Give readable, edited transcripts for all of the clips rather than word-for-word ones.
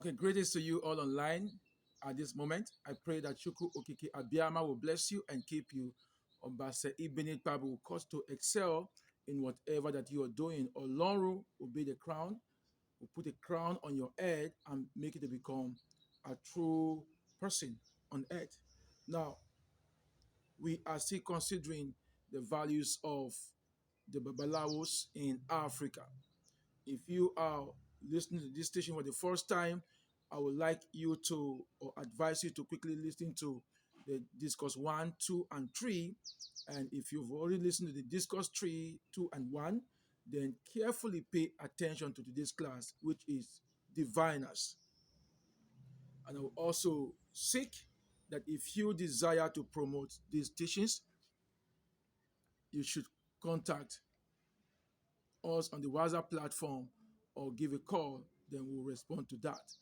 Okay, greetings to you all online at this moment. I pray that Chukwu Okike Abiyama will bless you and keep you. Obase Ibini Babu will cause to excel in whatever that you are doing. Olorun will be the crown, will put a crown on your head and make it to become a true person on earth. Now, we are still considering the values of the Babalawos in Africa. If you are listening to this station for the first time, I would like you to or advise you to quickly listen to the discourse 1, 2, and 3. And if you've already listened to the discourse 3, 2, and 1, then carefully pay attention to today's class, which is diviners. And I will also seek that if you desire to promote these teachings, you should contact us on the WhatsApp platform or give a call, then we'll respond to that.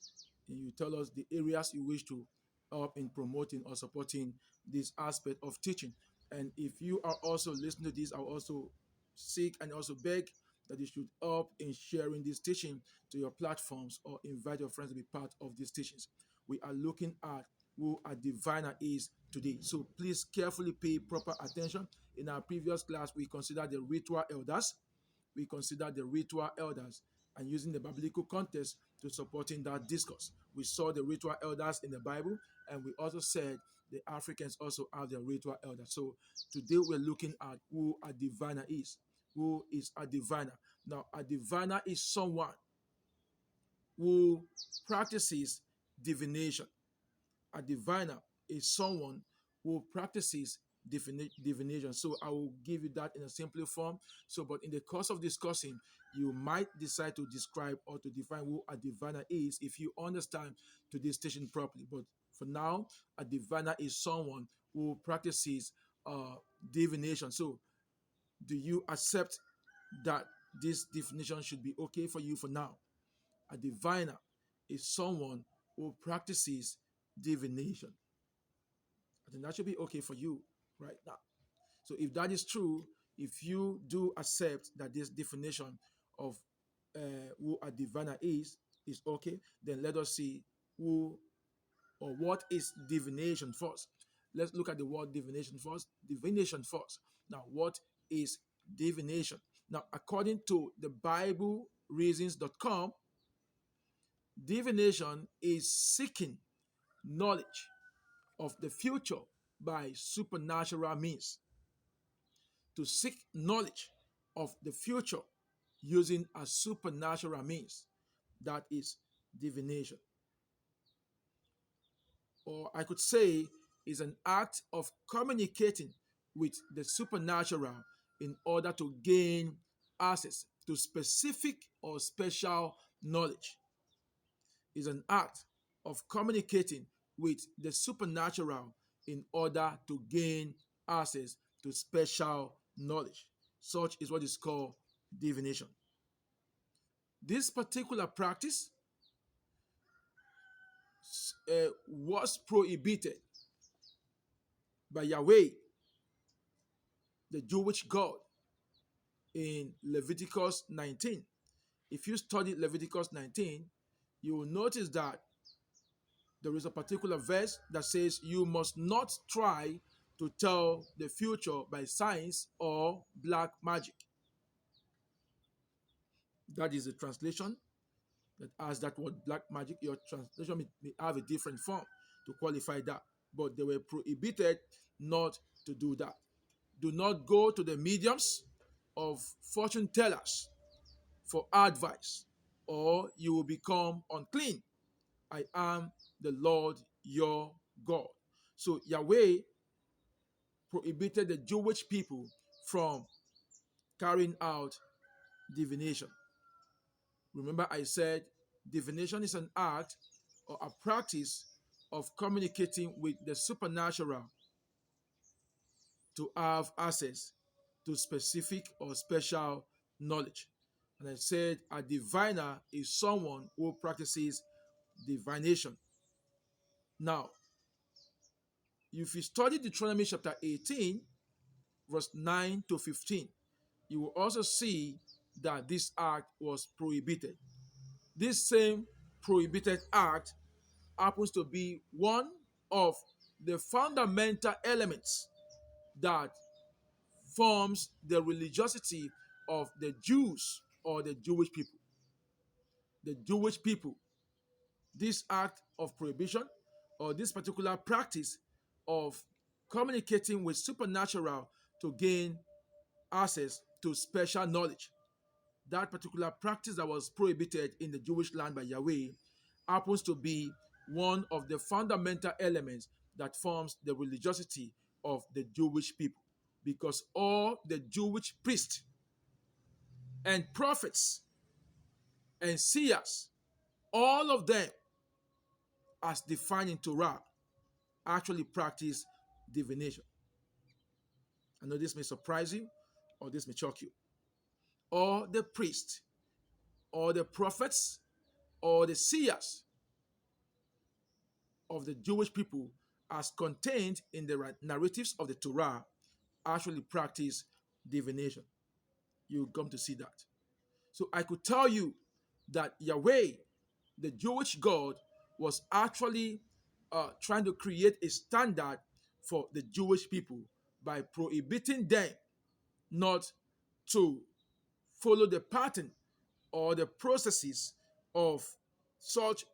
And you tell us the areas you wish to help in promoting or supporting this aspect of teaching. And if you are also listening to this, I'll also seek and also beg that you should help in sharing this teaching to your platforms or invite your friends to be part of these teachings. We are looking at who a diviner is today. So please carefully pay proper attention. In our previous class, we considered the ritual elders, we consider the ritual elders and using the biblical context to supporting that discourse. We saw the ritual elders in the Bible, and we also said the Africans also have their ritual elders. So today we're looking at who a diviner is. Who is a diviner? Now, a diviner is someone who practices divination. A diviner is someone who practices divination. So I will give you that in a simpler form. So, but in the course of discussing, you might decide to describe or to define who a diviner is if you understand to this station properly. But for now, a diviner is someone who practices divination. So, do you accept that this definition should be okay for you for now? A diviner is someone who practices divination. I think that should be okay for you right now. So if that is true, if you do accept that this definition of who a diviner is okay, then let us see who or what is divination first. Let's look at the word divination first. Divination first. Now, what is divination? Now, according to the BibleReasons.com, divination is seeking knowledge of the future by supernatural means. To seek knowledge of the future using a supernatural means, that is divination. Or I could say is an act of communicating with the supernatural in order to gain access to specific or special knowledge. Is an act of communicating with the supernatural in order to gain access to special knowledge. Such is what is called divination. This particular practice was prohibited by Yahweh, the Jewish God, in Leviticus 19. If you study Leviticus 19, you will notice that there is a particular verse that says you must not try to tell the future by science or black magic. That is a translation that has that word black magic. Your translation may have a different form to qualify that, but they were prohibited not to do that. Do not go to the mediums of fortune tellers for advice, or you will become unclean. I am the Lord your God. So Yahweh prohibited the Jewish people from carrying out divination. Remember, I said divination is an act or a practice of communicating with the supernatural to have access to specific or special knowledge. And I said a diviner is someone who practices divination. Now, if you study Deuteronomy chapter 18, verse 9 to 15, you will also see that this act was prohibited. This same prohibited act happens to be one of the fundamental elements that forms the religiosity of the Jews or the Jewish people. The Jewish people, this act of prohibition or this particular practice of communicating with supernatural to gain access to special knowledge, that particular practice that was prohibited in the Jewish land by Yahweh happens to be one of the fundamental elements that forms the religiosity of the Jewish people. Because all the Jewish priests and prophets and seers, all of them, as defined in Torah, actually practice divination. I know this may surprise you or this may shock you. All the priests, or the prophets, or the seers of the Jewish people, as contained in the narratives of the Torah, actually practice divination. You come to see that. So I could tell you that Yahweh, the Jewish God, was actually trying to create a standard for the Jewish people by prohibiting them not to follow the pattern or the processes of such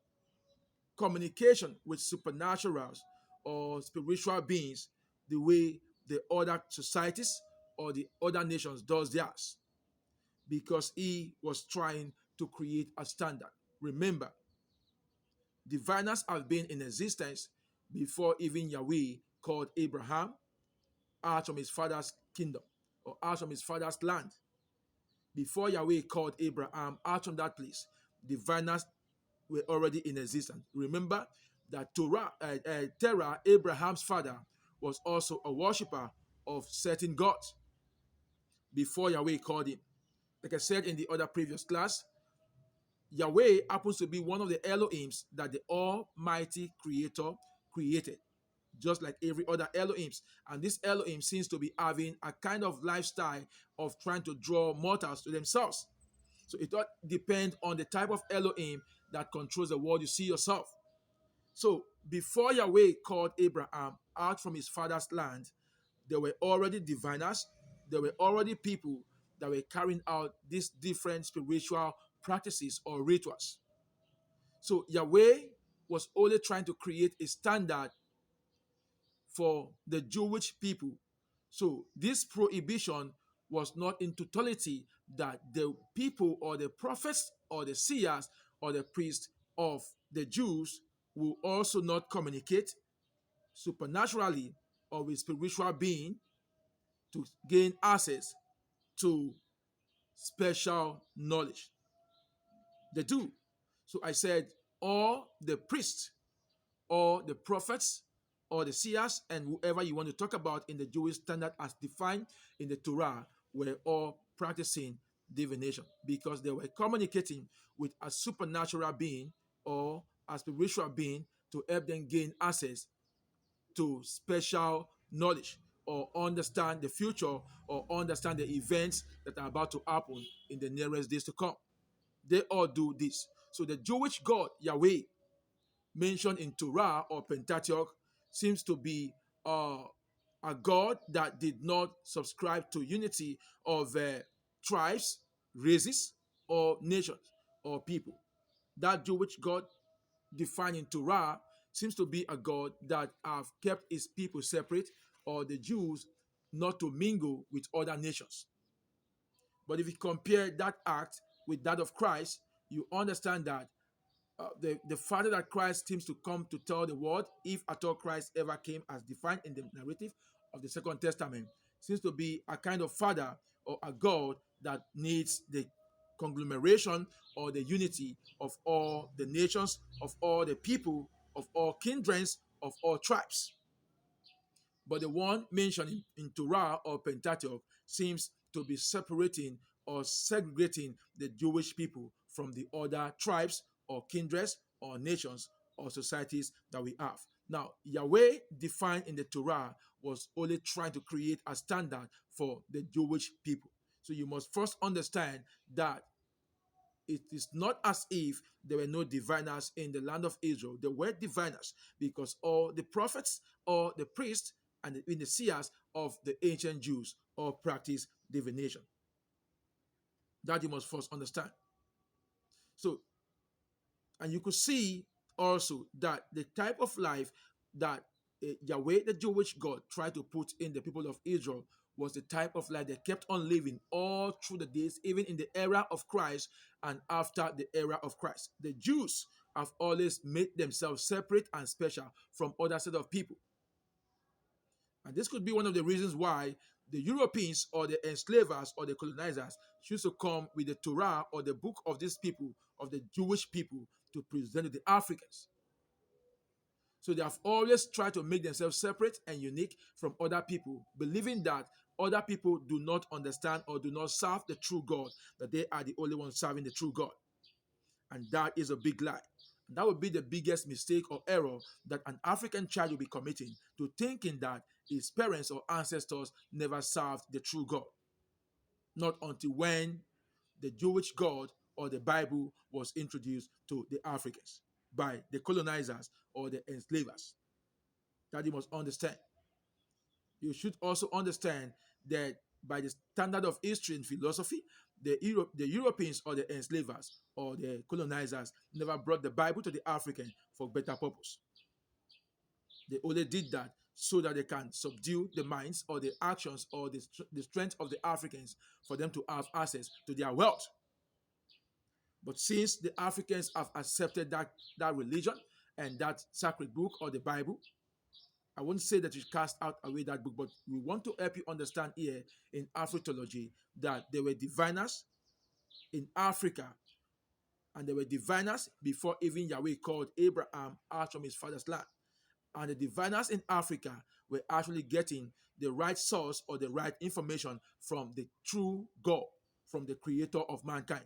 communication with supernaturals or spiritual beings the way the other societies or the other nations does theirs, because he was trying to create a standard. Remember, diviners have been in existence before even Yahweh called Abraham out from his father's kingdom or out from his father's land. Before Yahweh called Abraham out from that place, diviners were already in existence. Remember that Terah, Abraham's father, was also a worshiper of certain gods before Yahweh called him. Like I said in the other previous class, Yahweh happens to be one of the Elohims that the Almighty Creator created, just like every other Elohims. And this Elohim seems to be having a kind of lifestyle of trying to draw mortals to themselves. So it all depends on the type of Elohim that controls the world you see yourself. So before Yahweh called Abraham out from his father's land, there were already diviners, there were already people that were carrying out these different spiritual practices or rituals. So Yahweh was only trying to create a standard for the Jewish people. So this prohibition was not in totality that the people or the prophets or the seers or the priests of the Jews will also not communicate supernaturally or with spiritual being to gain access to special knowledge. They do. So I said all the priests or the prophets or the seers and whoever you want to talk about in the Jewish standard as defined in the Torah were all practicing divination because they were communicating with a supernatural being or a spiritual being to help them gain access to special knowledge or understand the future or understand the events that are about to happen in the nearest days to come. They all do this. So the Jewish God, Yahweh, mentioned in Torah or Pentateuch seems to be a God that did not subscribe to unity of tribes, races, or nations or people. That Jewish God defined in Torah seems to be a God that have kept his people separate or the Jews not to mingle with other nations. But if you compare that act with that of Christ, you understand that the father that Christ seems to come to tell the world, if at all Christ ever came as defined in the narrative of the Second Testament, seems to be a kind of father or a God that needs the conglomeration or the unity of all the nations, of all the people, of all kindreds, of all tribes. But the one mentioned in Torah or Pentateuch seems to be separating or segregating the Jewish people from the other tribes or kindreds or nations or societies that we have. Now, Yahweh defined in the Torah was only trying to create a standard for the Jewish people. So you must first understand that it is not as if there were no diviners in the land of Israel. There were diviners because all the prophets, or the priests, and the seers of the ancient Jews all practice divination. That you must first understand. So, and you could see also that the type of life that Yahweh, the Jewish God, tried to put in the people of Israel was the type of life they kept on living all through the days, even in the era of Christ and after the era of Christ. The Jews have always made themselves separate and special from other set of people. And this could be one of the reasons why the Europeans or the enslavers or the colonizers choose to come with the Torah or the book of these people, of the Jewish people, to present to the Africans. So they have always tried to make themselves separate and unique from other people, believing that other people do not understand or do not serve the true God, that they are the only ones serving the true God. And that is a big lie. That would be the biggest mistake or error that an African child will be committing, to thinking that his parents or ancestors never served the true God. Not until when the Jewish God or the Bible was introduced to the Africans by the colonizers or the enslavers. That you must understand. You should also understand that by the standard of history and philosophy, the Europeans or the enslavers or the colonizers never brought the Bible to the African for better purpose. They only did that so that they can subdue the minds or the actions or the strength of the Africans for them to have access to their wealth. But since the Africans have accepted that religion and that sacred book or the Bible, I won't say that you cast out away that book, but we want to help you understand here in Afrotheology that there were diviners in Africa, and there were diviners before even Yahweh called Abraham out from his father's land. And the diviners in Africa were actually getting the right source or the right information from the true God, from the creator of mankind,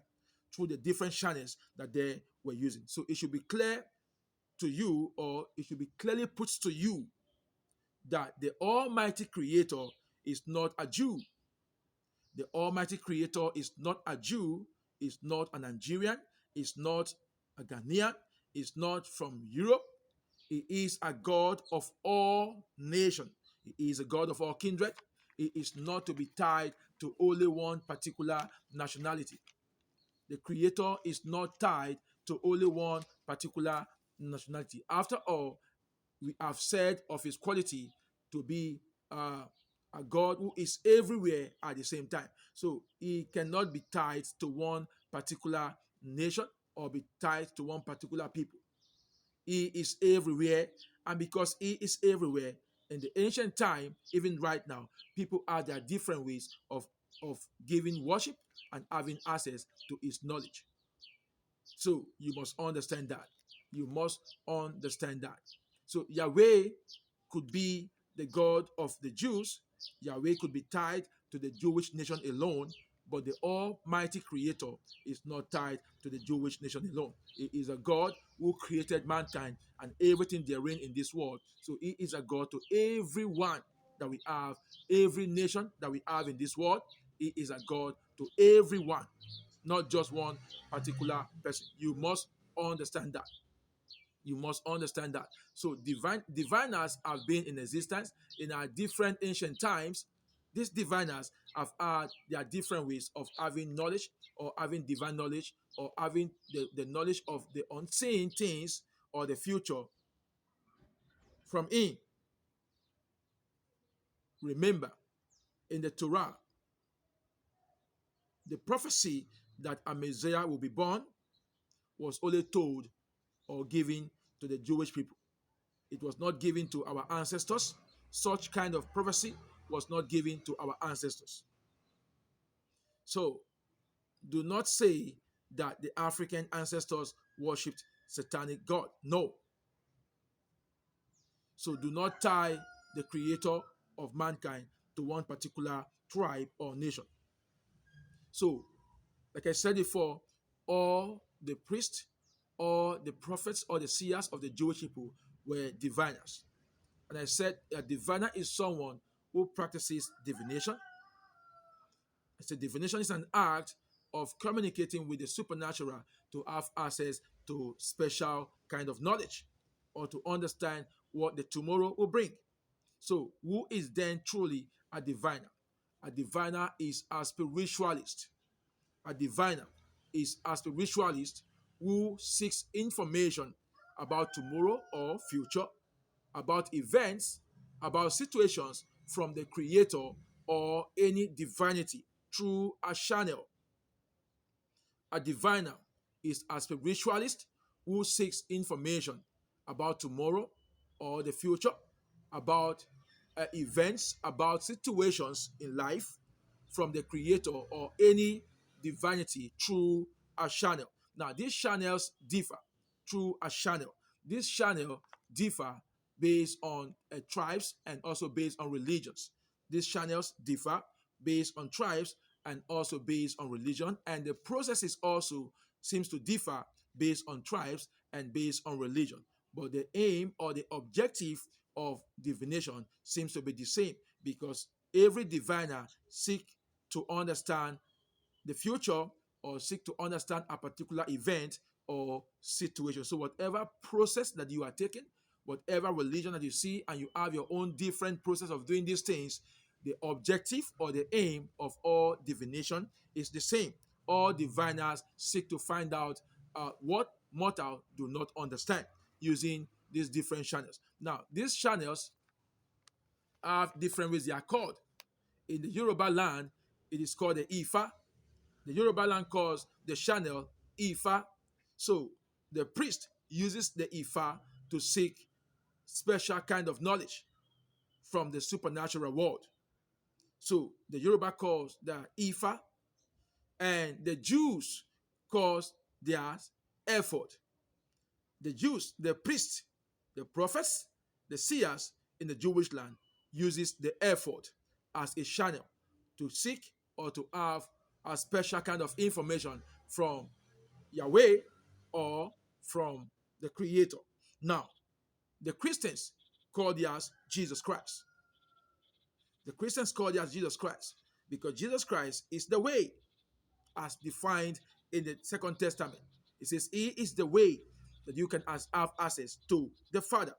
through the different channels that they were using. So it should be clear to you, or it should be clearly put to you, that the Almighty Creator is not a Jew. The Almighty Creator is not a Jew, is not a Nigerian, is not a Ghanaian, is not from Europe. He is a God of all nations. He is a God of all kindred. He is not to be tied to only one particular nationality. The Creator is not tied to only one particular nationality. After all, we have said of his quality to be a God who is everywhere at the same time. So he cannot be tied to one particular nation or be tied to one particular people. He is everywhere, and because he is everywhere, in the ancient time, even right now, people have their different ways of giving worship and having access to his knowledge. So you must understand that. You must understand that. So Yahweh could be the God of the Jews. Yahweh could be tied to the Jewish nation alone, but the Almighty Creator is not tied to the Jewish nation alone. He is a God who created mankind and everything therein in this world. So he is a God to everyone that we have, every nation that we have in this world. He is a God to everyone, not just one particular person. You must understand that. You must understand that. So diviners have been in existence in our different ancient times. These diviners have had their different ways of having knowledge, or having divine knowledge, or having the knowledge of the unseen things or the future from him. Remember, in the Torah, the prophecy that a Messiah will be born was only told or given to the Jewish people. It was not given to our ancestors. Such kind of prophecy was not given to our ancestors. So do not say that the African ancestors worshipped satanic God. No. So do not tie the creator of mankind to one particular tribe or nation. So, like I said before, all the priests, all the prophets, or the seers of the Jewish people were diviners. And I said a diviner is someone who practices divination. I said divination is an art of communicating with the supernatural to have access to special kind of knowledge or to understand what the tomorrow will bring. So, who is then truly a diviner? A diviner is a spiritualist. A diviner is a spiritualist who seeks information about tomorrow or future, about events, about situations from the creator or any divinity through a channel. A diviner is a spiritualist who seeks information about tomorrow or the future, about events, about situations in life from the creator or any divinity through a channel. Now, these channels differ through a channel. This channel differ based on tribes and also based on religions. These channels differ based on tribes and also based on religion, and the processes also seems to differ based on tribes and based on religion. But the aim or the objective of divination seems to be the same because every diviner seek to understand the future or seek to understand a particular event or situation. So whatever process that you are taking, whatever religion that you see, and you have your own different process of doing these things, the objective or the aim of all divination is the same. All diviners seek to find out what mortal do not understand using these different channels. Now, these channels have different ways they are called. In the Yoruba land, it is called the Ifa. The Yoruba land calls the channel Ifa. So the priest uses the Ifa to seek special kind of knowledge from the supernatural world. So the Yoruba calls the Ifa, and the Jews calls theirs effort. The Jews, the priests, the prophets, the seers in the Jewish land uses the effort as a channel to seek or to have a special kind of information from Yahweh or from the Creator. Now, the Christians call theirs Jesus Christ. The Christians call theirs Jesus Christ because Jesus Christ is the way as defined in the Second Testament. It says, He is the way that you can have access to the Father.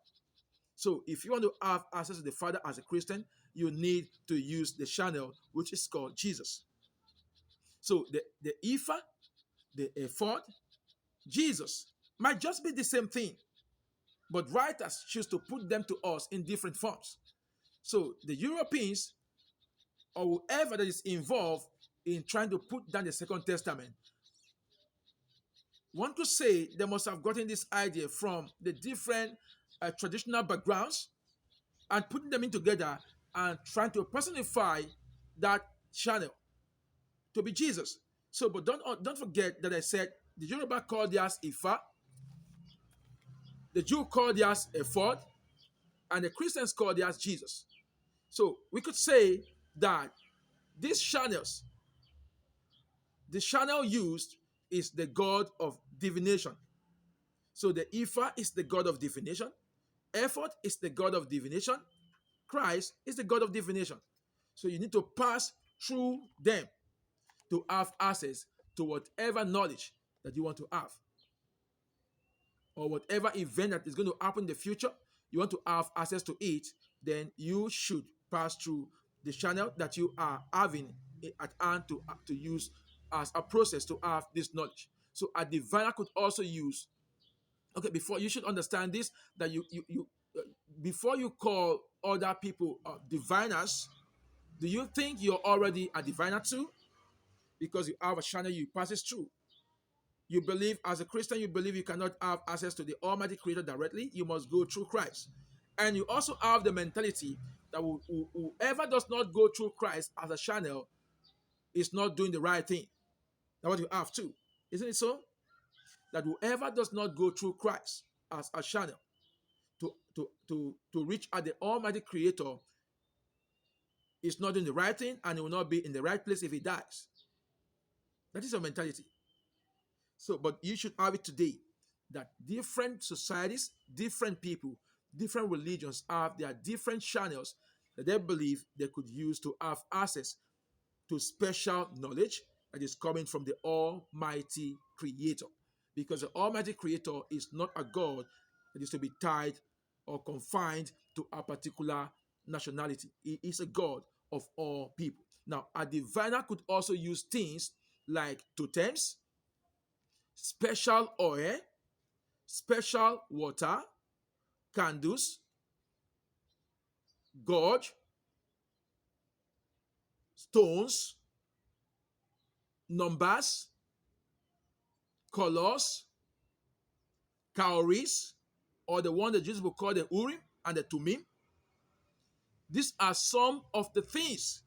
So, if you want to have access to the Father as a Christian, you need to use the channel which is called Jesus. So, the Ifa, the ephod, Jesus might just be the same thing, but writers choose to put them to us in different forms. So, the Europeans or whoever that is involved in trying to put down the Second Testament, one could say they must have gotten this idea from the different traditional backgrounds and putting them in together and trying to personify that channel to be Jesus. So, but don't forget that I said the Yoruba called theirs Ifa, the Jew called theirs Ephod, and the Christians called theirs Jesus. So we could say that these channels, the channel used is the God of divination. So the Ifa is the God of divination, Ephod is the God of divination, Christ is the God of divination. So you need to pass through them to have access to whatever knowledge that you want to have, or whatever event that is going to happen in the future, you want to have access to it, then you should pass through the channel that you are having at hand to use as a process to have this knowledge. So a diviner could also use, okay, before you should understand this, that you before you call other people diviners, do you think you're already a diviner too? Because you have a channel you passes through. You believe, as a Christian, you believe you cannot have access to the Almighty Creator directly. You must go through Christ. And you also have the mentality that whoever does not go through Christ as a channel is not doing the right thing. That's what you have too. Isn't it so? That whoever does not go through Christ as a channel to reach at the Almighty Creator is not doing the right thing, and he will not be in the right place if he dies. That is your mentality. So, but you should have it today that different societies, different people, different religions have their different channels that they believe they could use to have access to special knowledge that is coming from the Almighty Creator. Because the Almighty Creator is not a God that is to be tied or confined to a particular nationality. He is a God of all people. Now, a diviner could also use things like totems, special oil, special water, candles, gorge, stones, numbers, colors, cowries, or the one the Jews will call the Urim and the Tumim. These are some of the things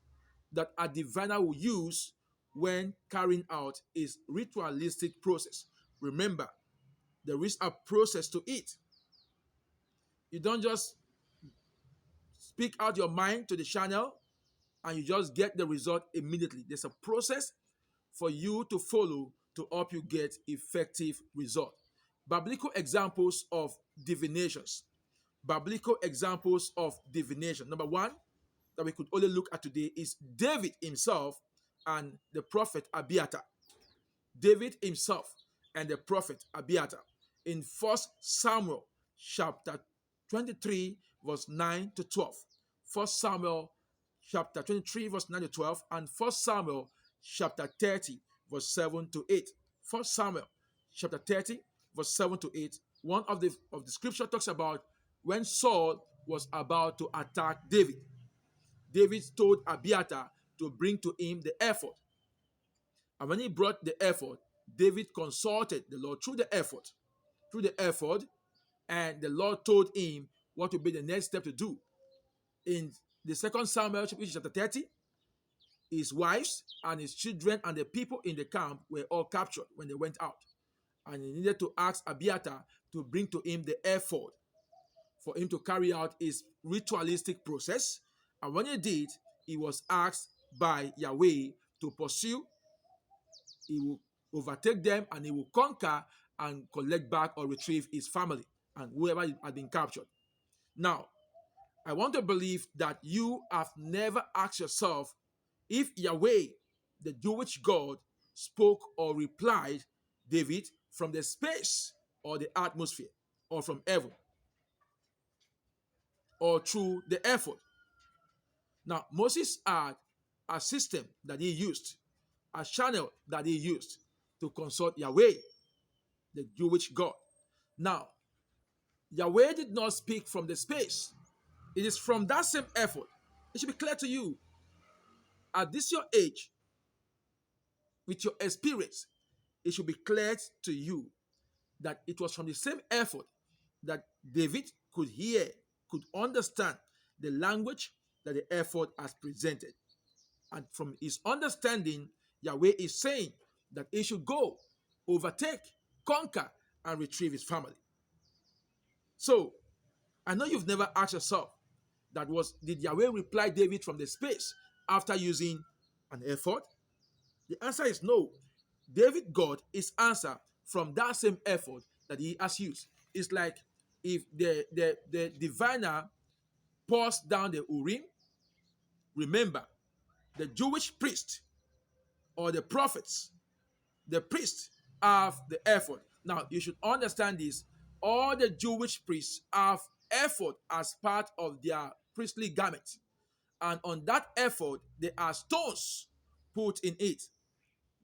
that a diviner will use when carrying out his ritualistic process. Remember, there is a process to it. You don't just speak out your mind to the channel and you just get the result immediately. There's a process for you to follow to help you get effective result. Biblical examples of divinations. Biblical examples of divination. Number one that we could only look at today is David himself and the prophet Abiathar. David himself and the prophet Abiathar in 1 Samuel chapter 23 verse 9 to 12. 1 Samuel chapter 23 verse 9 to 12 and 1 Samuel chapter 30 verse 7 to 8. 1 Samuel chapter 30 verse 7 to 8. One of the scripture talks about when Saul was about to attack David. David told Abiathar to bring to him the ephod. And when he brought the ephod, David consulted the Lord through the ephod, and the Lord told him what would be the next step to do. In the 2 Samuel chapter 30, his wives and his children and the people in the camp were all captured when they went out. And he needed to ask Abiathar to bring to him the ephod for him to carry out his ritualistic process. And when he did, he was asked by Yahweh to pursue. He will overtake them and he will conquer and collect back or retrieve his family and whoever had been captured. Now, I want to believe that you have never asked yourself if Yahweh, the Jewish God, spoke or replied David from the space or the atmosphere or from heaven or through the effort. Now, Moses had a system that he used, a channel that he used to consult Yahweh, the Jewish God. Now, Yahweh did not speak from the space. It is from that same effort. It should be clear to you. At this your age, with your experience, it should be clear to you that it was from the same effort that David could hear, could understand the language that the effort has presented. And from his understanding, Yahweh is saying that he should go, overtake, conquer, and retrieve his family. So, I know you've never asked yourself, did Yahweh reply David from the space after using an effort? The answer is no. David got his answer from that same effort that he has used. It's like if the diviner pours down the Urim. Remember, the Jewish priest or the prophets, the priests have the effort. Now, you should understand this. All the Jewish priests have effort as part of their priestly garment. And on that effort, there are stones put in it.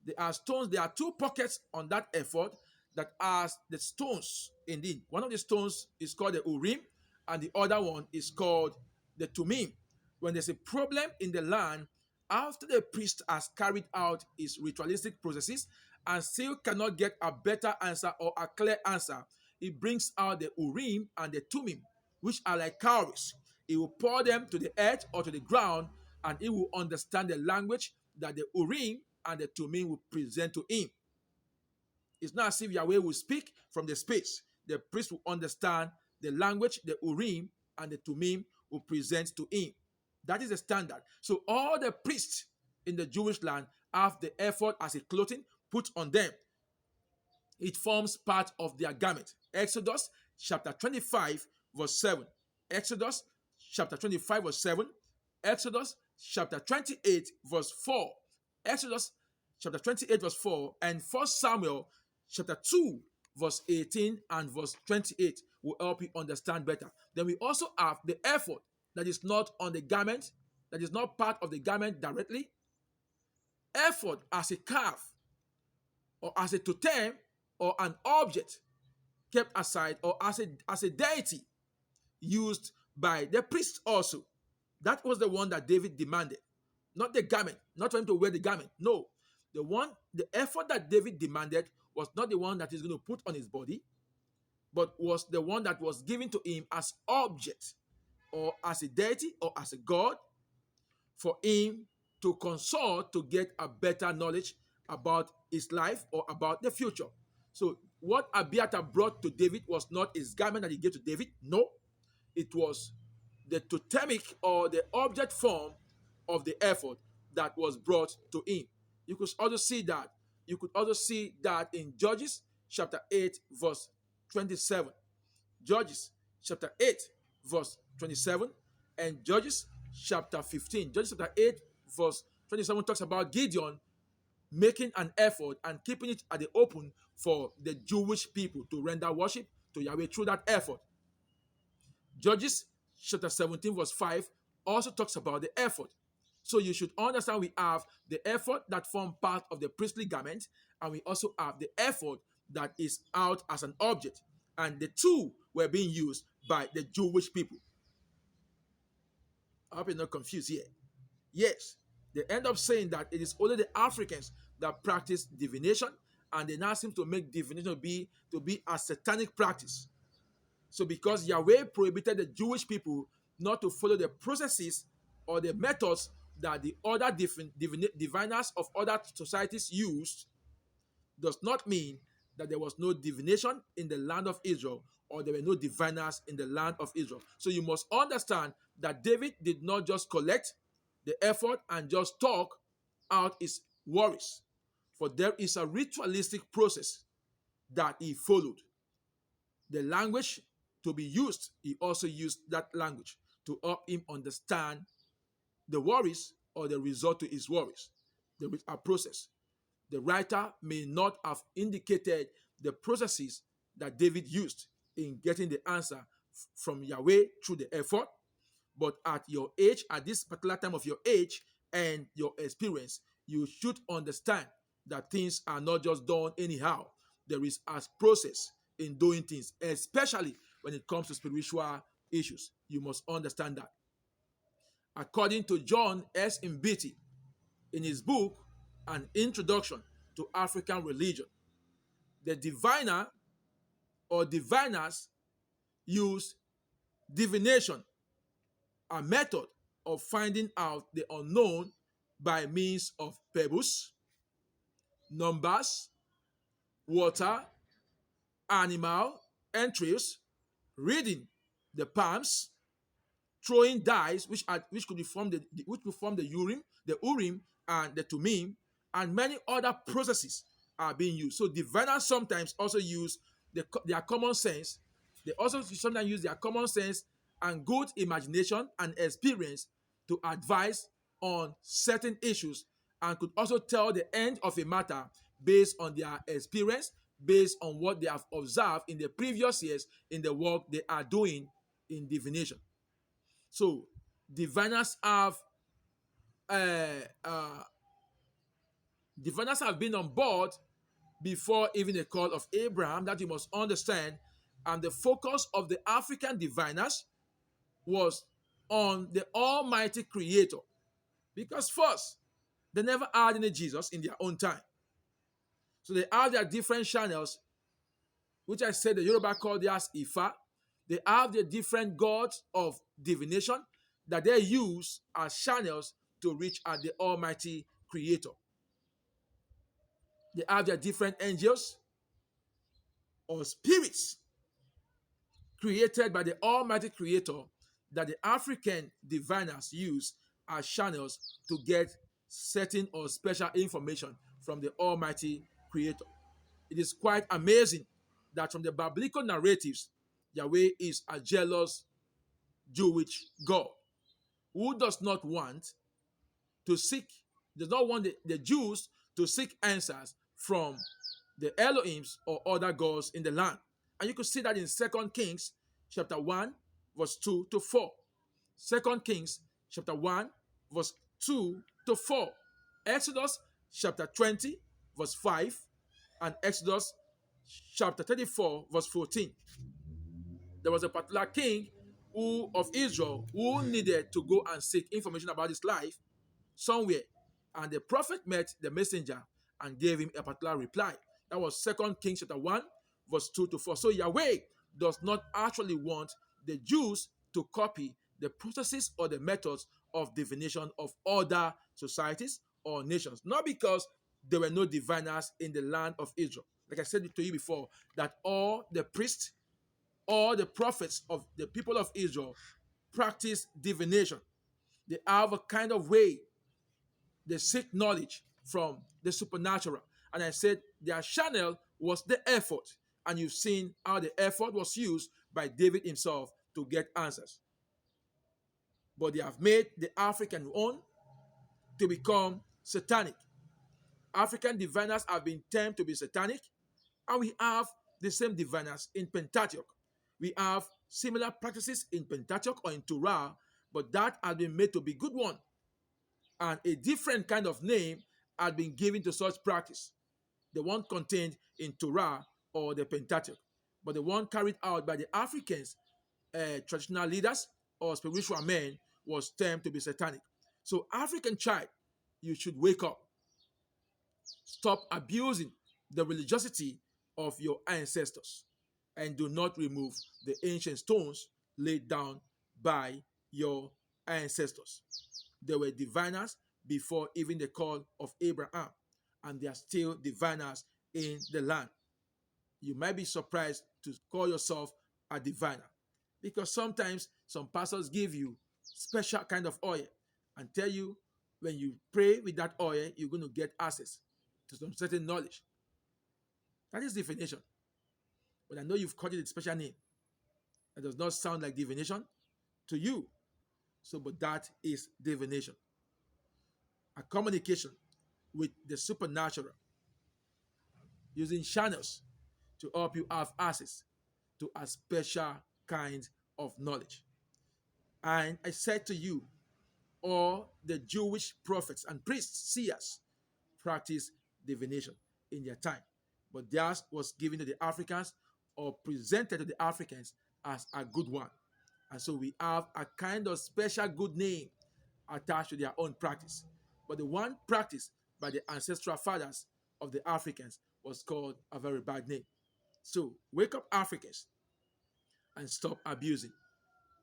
There are stones, there are two pockets on that effort that are the stones indeed. One of the stones is called the Urim, and the other one is called the Tumim. When there's a problem in the land, after the priest has carried out his ritualistic processes and still cannot get a better answer or a clear answer, he brings out the Urim and the Tumim, which are like cowries. He will pour them to the earth or to the ground, and he will understand the language that the Urim and the Tumim will present to him. It's not as if Yahweh will speak from the space. The priest will understand the language the Urim and the Tumim will present to him. That is the standard. So all the priests in the Jewish land have the ephod as a clothing put on them. It forms part of their garment. Exodus chapter 25 verse 7. Exodus chapter 25 verse 7. Exodus chapter 28 verse 4. Exodus chapter 28, verse 4, and First Samuel chapter 2, verse 18 and verse 28 will help you understand better. Then we also have the effort that is not on the garment, that is not part of the garment directly. Effort as a calf or as a totem or an object kept aside, or as a deity used by the priest also. That was the one that David demanded, not the garment, not for him to wear the garment. No, the effort that David demanded was not the one that he's going to put on his body, but was the one that was given to him as object or as a deity or as a god for him to consult to get a better knowledge about his life or about the future. So what Abiathar brought to David was not his garment that he gave to David. No, it was the totemic or the object form of the effort that was brought to him. You could also see that. You could also see that in Judges chapter 8, verse 27. Judges chapter 8, verse 27, and Judges chapter 15. Judges chapter 8, verse 27 talks about Gideon making an effort and keeping it at the open for the Jewish people to render worship to Yahweh through that effort. Judges chapter 17, verse 5 also talks about the effort. So you should understand we have the effort that form part of the priestly garment, and we also have the effort that is out as an object. And the two were being used by the Jewish people. I hope you're not confused here. Yes, they end up saying that it is only the Africans that practice divination, and they now seem to make divination to be a satanic practice. So because Yahweh prohibited the Jewish people not to follow the processes or the methods that the other diviners of other societies used, does not mean that there was no divination in the land of Israel or there were no diviners in the land of Israel. So you must understand that David did not just collect the effort and just talk out his worries. For there is a ritualistic process that he followed. The language to be used, he also used that language to help him understand the worries or the result to his worries. There is a process. The writer may not have indicated the processes that David used in getting the answer from Yahweh through the effort, but at your age, at this particular time of your age and your experience, you should understand that things are not just done anyhow. There is a process in doing things, especially when it comes to spiritual issues. You must understand that. According to John S. Mbiti, in his book, An Introduction to African Religion, the diviner or diviners use divination, a method of finding out the unknown by means of pebbles, numbers, water, animal entries, reading the palms, throwing dice, which could form the Urim and the Tumim, and many other processes are being used. So diviners sometimes also use their common sense. They also sometimes use their common sense and good imagination and experience to advise on certain issues, and could also tell the end of a matter based on their experience, based on what they have observed in the previous years in the work they are doing in divination. So diviners have been on board before even the call of Abraham, that you must understand. And the focus of the African diviners was on the Almighty Creator. Because first, they never had any Jesus in their own time. So they have their different channels, which I said the Yoruba call theirs Ifa. They have their different gods of divination that they use as channels to reach at the Almighty Creator. They have their different angels or spirits created by the Almighty Creator that the African diviners use as channels to get certain or special information from the Almighty Creator. It is quite amazing that from the biblical narratives, Yahweh is a jealous Jewish God who does not want the Jews to seek answers from the Elohims or other gods in the land. And you could see that in 2 Kings chapter 1, verse 2 to 4. 2 Kings chapter 1, verse 2 to 4. Exodus chapter 20, verse 5, and Exodus chapter 34, verse 14. There was a particular king of Israel who needed to go and seek information about his life somewhere. And the prophet met the messenger and gave him a particular reply. That was 2 Kings chapter 1, verse 2 to 4. So Yahweh does not actually want the Jews to copy the processes or the methods of divination of other societies or nations. Not because there were no diviners in the land of Israel. Like I said to you before, that all the priests, all the prophets of the people of Israel practice divination. They have a kind of way they seek knowledge from the supernatural. And I said their channel was the effort. And you've seen how the effort was used by David himself to get answers. But they have made the African one to become satanic. African diviners have been termed to be satanic, and we have the same diviners in Pentateuch. We have similar practices in Pentateuch or in Torah, but that has been made to be good one. And a different kind of name had been given to such practice. The one contained in Torah or the Pentateuch, but the one carried out by the Africans, traditional leaders or spiritual men, was termed to be satanic. So, African child, you should wake up. Stop abusing the religiosity of your ancestors and do not remove the ancient stones laid down by your ancestors. There were diviners before even the call of Abraham, and there are still diviners in the land. You might be surprised to call yourself a diviner because sometimes some pastors give you special kind of oil and tell you when you pray with that oil, you're going to get access to some certain knowledge. That is divination. But I know you've called it a special name. That does not sound like divination to you. So, but that is divination. A communication with the supernatural using channels to help you have access to a special kind of knowledge. And I said to you, all the Jewish prophets and priests, seers, practice divination in their time. But theirs was given to the Africans or presented to the Africans as a good one. And so we have a kind of special good name attached to their own practice. But the one practiced by the ancestral fathers of the Africans was called a very bad name. So wake up, Africans, and stop abusing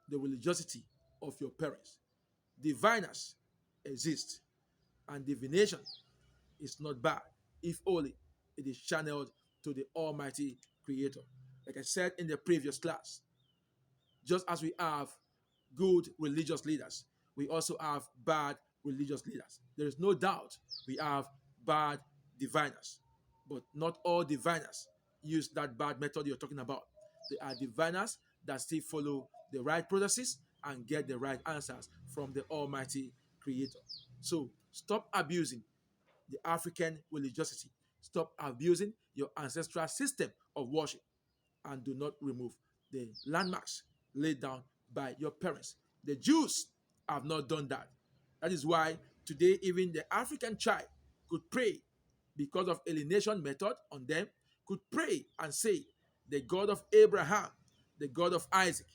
the religiosity of your parents. Diviners exist, and divination is not bad if only it is channeled to the Almighty Creator. Like I said in the previous class, just as we have good religious leaders, we also have bad religious leaders. There is no doubt we have bad diviners, but not all diviners use that bad method you're talking about. There are diviners that still follow the right processes and get the right answers from the Almighty Creator. So stop abusing the African religiosity. Stop abusing your ancestral system of worship and do not remove the landmarks laid down by your parents. The Jews have not done that. That is why today even the African child could pray because of alienation method on them, could pray and say, the God of Abraham, the God of Isaac,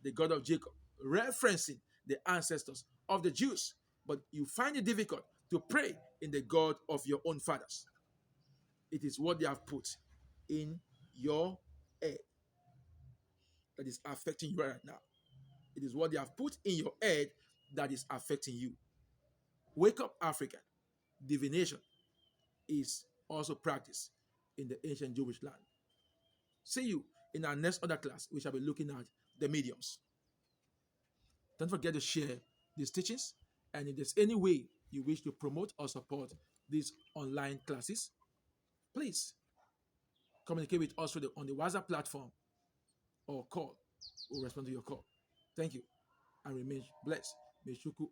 the God of Jacob, referencing the ancestors of the Jews. But you find it difficult to pray in the God of your own fathers. It is what they have put in your head that is affecting you right now. It is what they have put in your head that is affecting you. Wake up, Africa. Divination is also practiced in the ancient Jewish land. See you in our next other class. We shall be looking at the mediums. Don't forget to share these teachings. And if there's any way you wish to promote or support these online classes, please communicate with us on the WhatsApp platform or call. We'll respond to your call. Thank you and remain blessed. May Shuku